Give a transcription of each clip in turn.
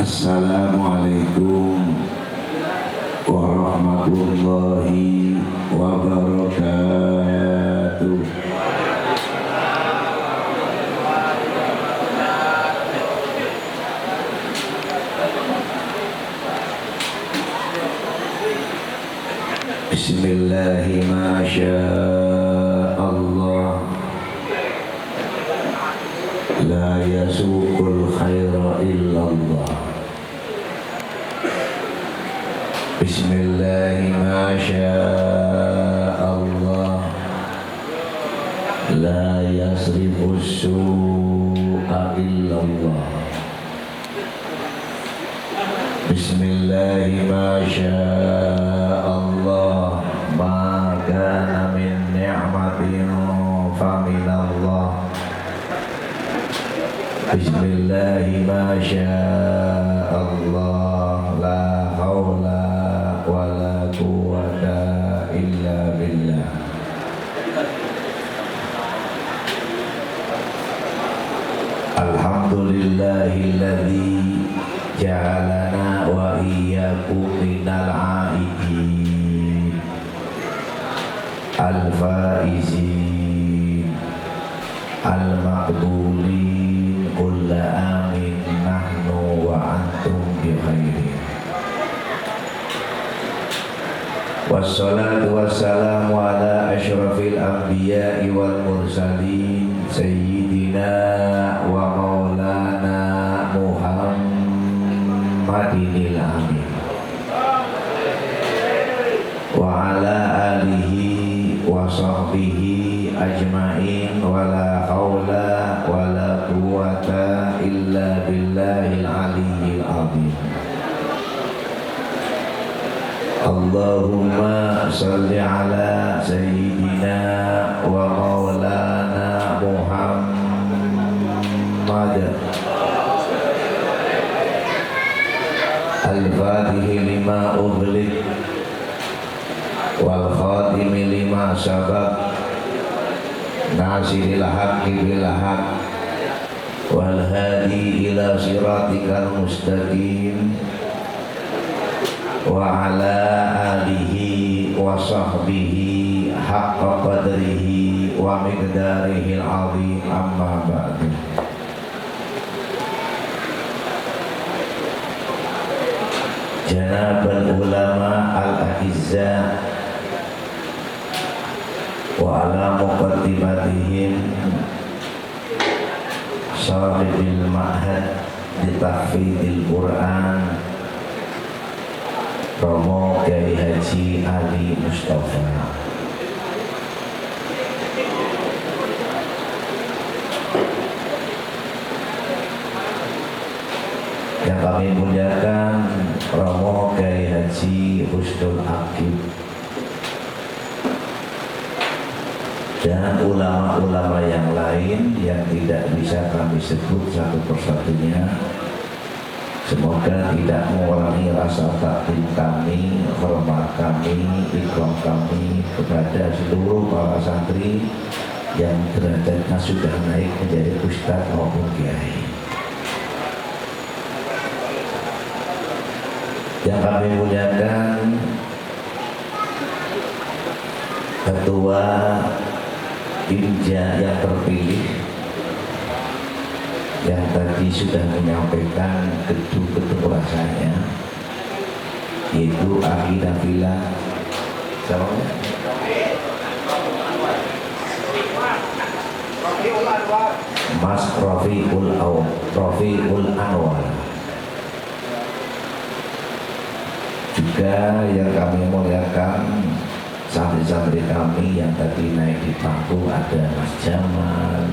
Assalamualaikum warahmatullahi wabarakatuh. Bismillahi masyaallah. La yasuqul khaira illallah. Bismillahi masyaallah. La yasrifus su'a illallah. Bismillahi masyaallah. Ma kana min ni'matin faminallah. Bismillahi masyaallah. La haula wa la quwwata illa billah. Alhamdulillahilladzi ja'alana wa iyyakum minal 'aidin al-faizin al-maqbulin kulla amin nahnu wa antum bi khairin. Wassalatu wassalamu ala asyrafil anbiya'i wal mursalin sayyidina wa maulana Muhammadinil amin wa ala alihi wa sahbihi ajma'in wa la hawla wa la quwwata illa billahil aliyyil azim. Allahumma salli ala sayyidina wa maulana Muhammad al-fatihi lima ughliq wal khatimi lima sabaq nasiril haqqi bil haqq wal hadi ila siratikal mustaqim wa ala alihi wa sahbihi haqqa qadrihi wa miqdarihil azim, amma ba'du. Janabal ulama al-a'izza wa ala muqaddimatihim sahibil ma'had di tahfidil Quran Romo Kiai Haji Ali Mustafa. Yang kami muliakan Romo Kiai Haji Husnul Aqib dan ulama-ulama yang lain yang tidak bisa kami sebut satu persatunya. Semoga tidak mengurangi rasa takdim kami, hormat kami, ikram kami kepada seluruh para santri yang derajatnya sudah naik menjadi ustadz maupun kiai. Yang kami muliakan Ketua Imja yang terpilih, yang tadi sudah menyampaikan kedua rasanya, yaitu Aki Nafila Mas Rafiul Anwar. Juga yang kami muliakan santri-santri kami yang tadi naik di panggung, ada Mas Jamal,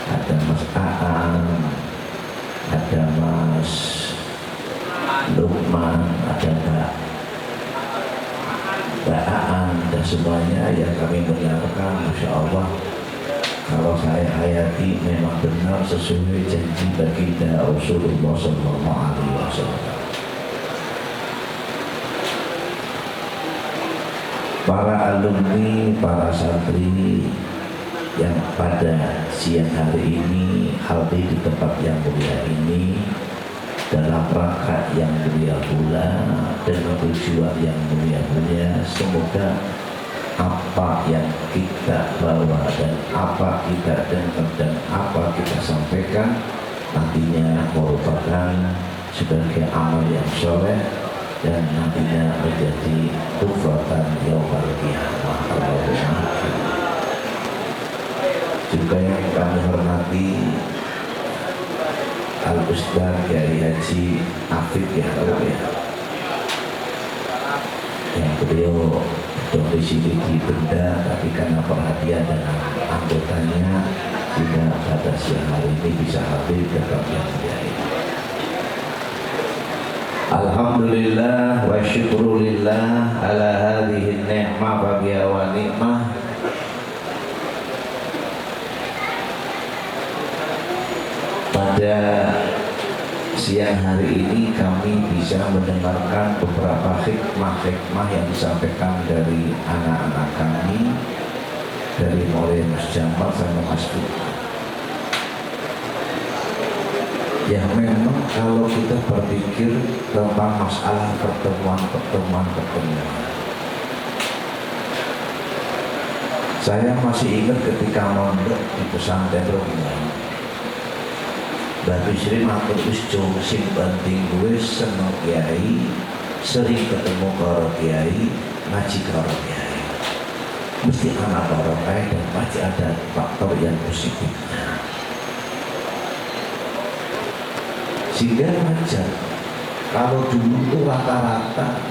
ada Mas Aan, ada Mas Lukman, ada Mbak Aan, dan semuanya yang kami muliakan. Masya Allah, kalau saya hayati memang benar sesuai janji baginda Rasulullah SAW. Para alumni, para santri yang pada siang hari ini hadir di tempat yang mulia ini, dalam rangka yang mulia pula dengan tujuan yang mulia pula. Semoga apa yang kita bawa dan apa kita dengar dan apa kita sampaikan nantinya merupakan sebagai amal yang soleh dan nantinya menjadi kufratan yaumul qiyamah. Juga yang kami hormati Al-Ustaz Kiai Haji Afif ya, yang beliau domisili di Benda, tapi karena perhatian dengan anggotanya tidak pada siang hari ini bisa hadir dalam yang mulia ini. Alhamdulillah wa syukrulillah ala hadhihi ni'mah wa biha wa ni'mah. Pada siang hari ini kami bisa mendengarkan beberapa hikmah-hikmah yang disampaikan dari anak-anak kami, dari mulai Mas Jamal sama Mas Fuad. Ya memang kalau kita berpikir tentang masalah pertemuan, saya masih ingat ketika mondok di pesantren Rombongan, Bapak Sri matur usjo sing penting gue seneng kiai, sering ketemu karo kiai, ngaji karo kiai. Mesti anak barokah dan pasti ada faktor yang positifnya. Sehingga wajar kalau dulu itu rata-rata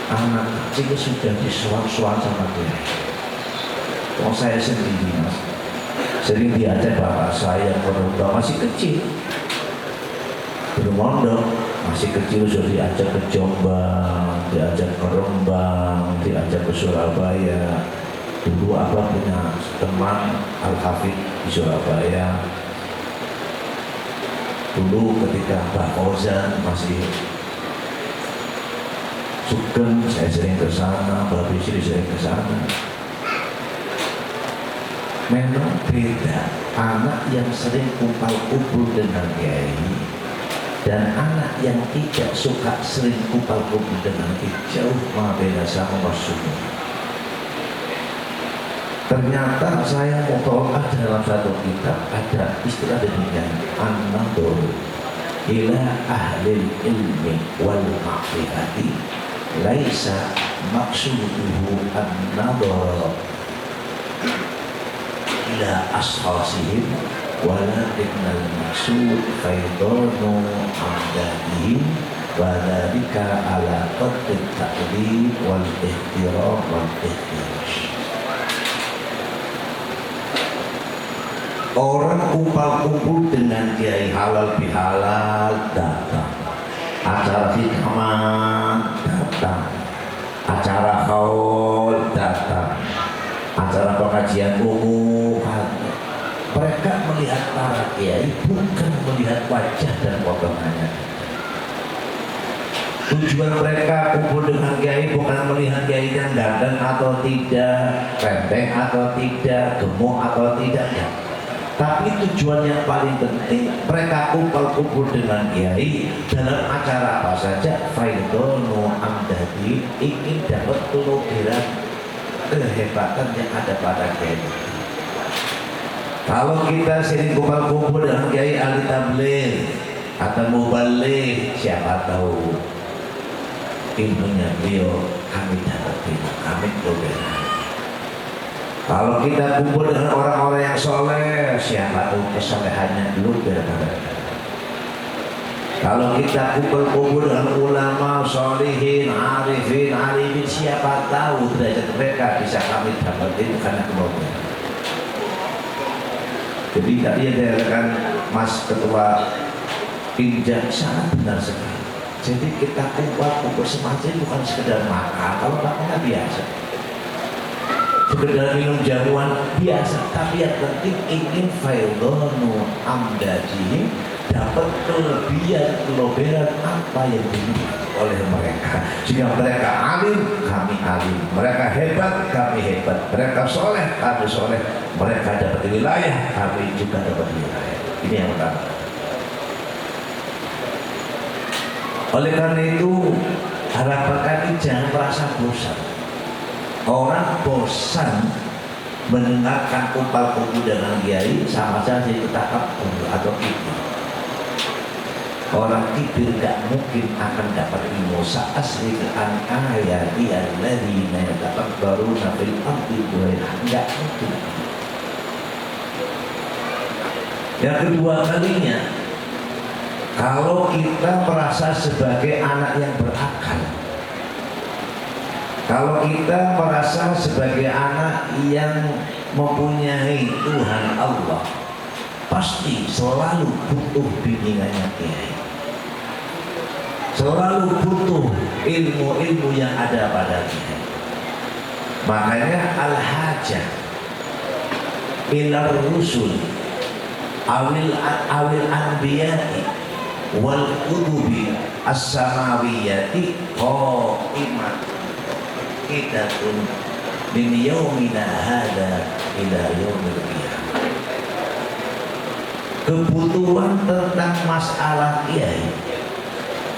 anak kecil sudah disuan-suan sama kiai. Oh saya sendiri mas, sering diajak bapak saya berubah masih kecil, belum mondok, masih kecil sudah diajak ke Jombang, diajak ke Rembang, diajak ke Surabaya. Dulu apa punya teman Al-Hafidh di Surabaya. Dulu ketika Mbak Fauzan masih Sugeng, saya sering ke sana, Mbak Bisri sering ke sana. Memang beda anak yang sering kumpul-kumpul dengan kiai dan anak yang tidak suka sering kumpul-kumpul dengan kiai, jauh beda sama maksudnya. Ternyata saya mutolak dalam satu kitab ada istilah demikian, an-nadhur ila ahlil ilmi wal ma'rifati laisa maksuduhu an-nadhur ila ashasihim walakinnal maksud faidonu amdadihim wadhalika ala qadri ta'lim wal ihtiram wal ihtirash. Orang kumpul-kumpul dengan kiai halal bihalal datang, acara hikmah datang, acara haul datang, acara pengajian umum. Mereka melihat para kiai bukan melihat wajah dan potongannya. Tujuan mereka kumpul dengan kiai bukan melihat kiai yang ganteng atau tidak, pendek atau tidak, gemuk atau tidak ya. Tapi tujuan yang paling penting mereka kumpul-kumpul dengan kiai dalam acara apa saja, faidonu amdadi, ingin dapat kelogeran kehebatan yang ada pada kiai. Kalau kita sering kumpul-kumpul dengan kiai ahli tabligh atau mubaligh, siapa tahu ilmunya beliau kami dapat, kami kelogeran. Kalau kita kumpul dengan orang-orang yang soleh, siapa tahu kesolehannya dulu daripada. Kalau kita kumpul-kumpul dengan ulama, solihin, arifin, alimin, siapa tahu derajat mereka bisa kami dapatin karena kelompok. Jadi tadi yang dikatakan Mas Ketua Pinjak sangat benar sekali. Jadi kita kumpul-kumpul semacam bukan sekedar makan, kalau makan biasa. Sekedar minum jamuan biasa, tapi yang penting ingin faidonu amdadihim, dapat kelebihan kelogeran apa yang dimiliki oleh mereka, sehingga mereka alim, kami alim, mereka hebat, kami hebat, mereka soleh, kami soleh, mereka dapat wilayah, kami juga dapat wilayah. Ini yang pertama. Oleh karena itu, harapan kami jangan merasa bosan. Orang bosan mendengarkan kumpal-kumpul dengan kiai sama saja itu takabur atau kibir. Orang kibir gak mungkin akan dapat ilmu. Sa'asri an ayati alladzina yatakabbaruna fil ardi bighairi gak mungkin. Yang kedua kalinya, kalau kita merasa sebagai anak yang berakal, kalau kita merasa sebagai anak yang mempunyai Tuhan Allah, pasti selalu butuh bimbingannya kiai, selalu butuh ilmu-ilmu yang ada pada kiai. Makanya al-hajah ila rusul awil anbiya'i wal kutubi as-samawiyati qaimat kitatun min yaumina hada ila yaumil qiyamah. Kebutuhan tentang masalah kiai,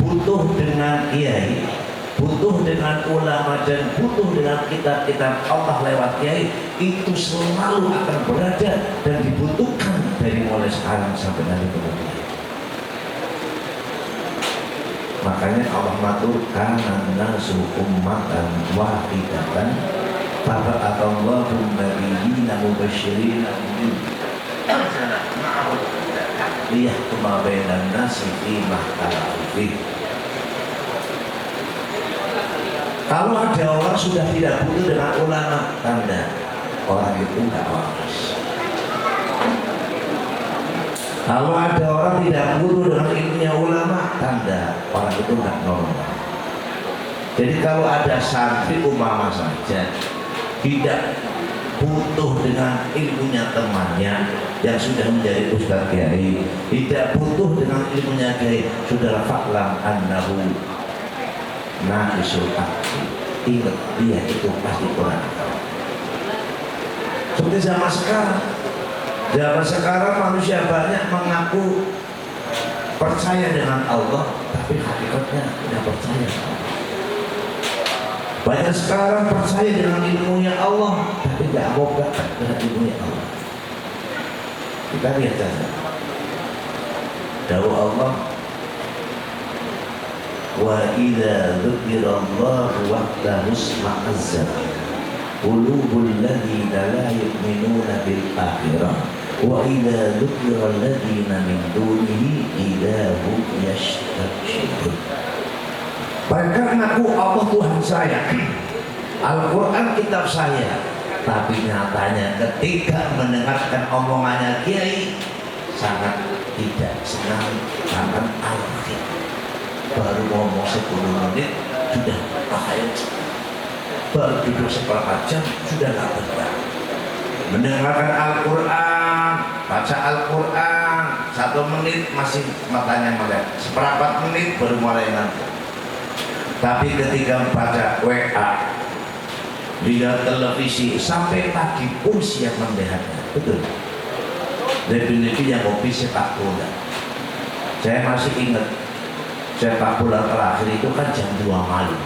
butuh dengan kiai, butuh dengan ulama, dan butuh dengan kitab-kitab Allah lewat kiai, itu selalu akan berada dan dibutuhkan dari mulai sekarang sampai nanti kemudian. Makanya Allah maturkan nasu ummatan wahidatan faba'athallahu nabiyyina mubasysyirina liyahkuma bainan nasi fima ikhtalafu fihi. Kalau ada orang sudah tidak butuh dengan ulama, tanda orang itu enggak waras. Kalau ada orang tidak butuh dengan ilmunya ulama, tanda orang itu enggak normal. Jadi kalau ada santri umpama saja tidak butuh dengan ilmunya temannya yang sudah menjadi ustaz kiai, tidak butuh dengan ilmunya kiai, saudara fa'lam annahu naqisul aqli. Ingat, dia itu pasti kurang akal. Seperti zaman sekarang. Zaman sekarang manusia banyak mengaku percaya dengan Allah, tapi hakikatnya tidak percaya. Banyak sekarang percaya dengan ilmunya Allah, tapi tidak mau berangkat dengan ilmunya Allah. Kita lihat saja. Dawuh Allah, wa idza dzukirallahu wahdahu isma'azzat qulubul ladzina la yu'minuna bil akhirah wa idza dzukiral ladzina min dunihi idza hum yastabshirun. Mereka mengaku Allah Tuhan saya, Al-Quran kitab saya, tapi nyatanya ketika mendengarkan omongannya kiai sangat tidak senang, sangat alfi. Baru ngomong 10 menit sudah bahaya, baru duduk seperempat jam sudah gak betah. Mendengarkan Al-Quran, baca Al-Quran 1 menit masih matanya melek, seperempat menit baru mulai ngantuk. Tapi ketika baca WA, lihat televisi sampai pagi pun siap melihatnya. Betul. Lebih-lebih yang hobi sepak bola. Saya masih ingat sepak bola terakhir itu kan jam 2 malam.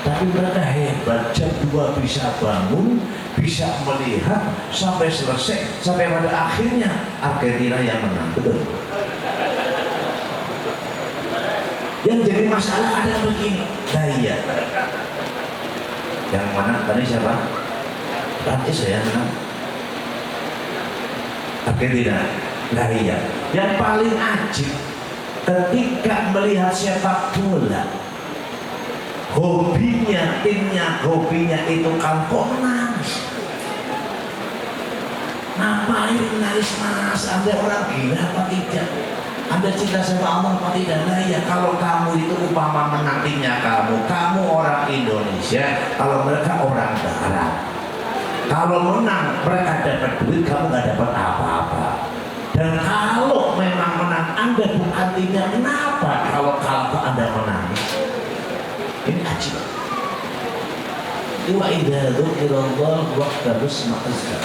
Tapi mereka hebat, jam 2 bisa bangun, bisa melihat sampai selesai, sampai pada akhirnya Argentina yang menang. Betul. Yang jadi masalah ada begini, daya. Yang mana tadi siapa? Prancis ya menang. Argentina. Daya. Yang paling ajib ketika melihat sepak bola, hobinya, timnya, hobinya itu kan kok nangis. Ngapain nangis mas? Anda orang gila apa tidak? Anda cinta sama Allah apa tidak? Nah ya, kalau kamu itu umpama menantinya kamu orang Indonesia, kalau mereka orang barat. Kalau menang mereka dapat duit, kamu nggak dapat apa-apa. Dan kalau memang menang Anda bukan timnya, kenapa kalau Anda menangis? Ini ajib. Wa idza dzukirallahu wahdahu isma'azzat.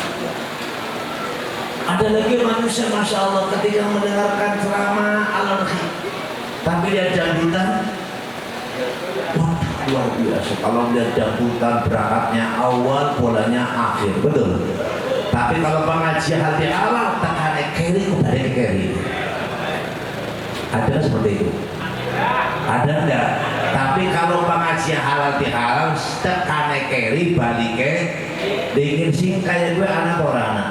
Ada lagi manusia, masya Allah, ketika mendengarkan ceramah al-ghi, Tapi lihat dangdutan, wah luar biasa. Kalau lihat dangdutan berangkatnya awal, bolanya akhir, betul. Tapi kalau pengajian hati awal, tekannya keri, kembali ke keri. Ada seperti itu? Ada enggak? Tapi kalau pengajian halal bihalal, tekannya keri, balik ke dingin sing kayak gue anak orang anak.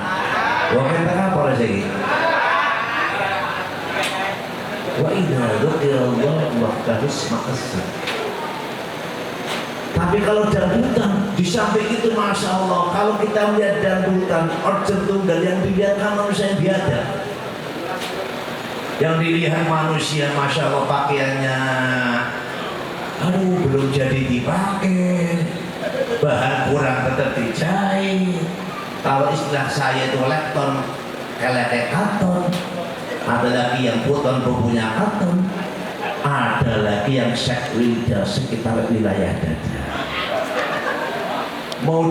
Wah kita apa orang sih? Wa idza dzukirallah wahdahu ma'asah. Tapi kalau dangdutan, di samping itu masya Allah, kalau kita melihat dangdutan, order tunggal yang dilihat kan manusia yang biada. Yang dilihat manusia, masya Allah pakaiannya, aduh belum jadi dipakai, bahan kurang tetap dijahit. Kalau istilah saya itu lekton, kelek katon. Ada lagi yang puton bubunya katon. Ada lagi yang sekwilda sekitar wilayah dada. Mau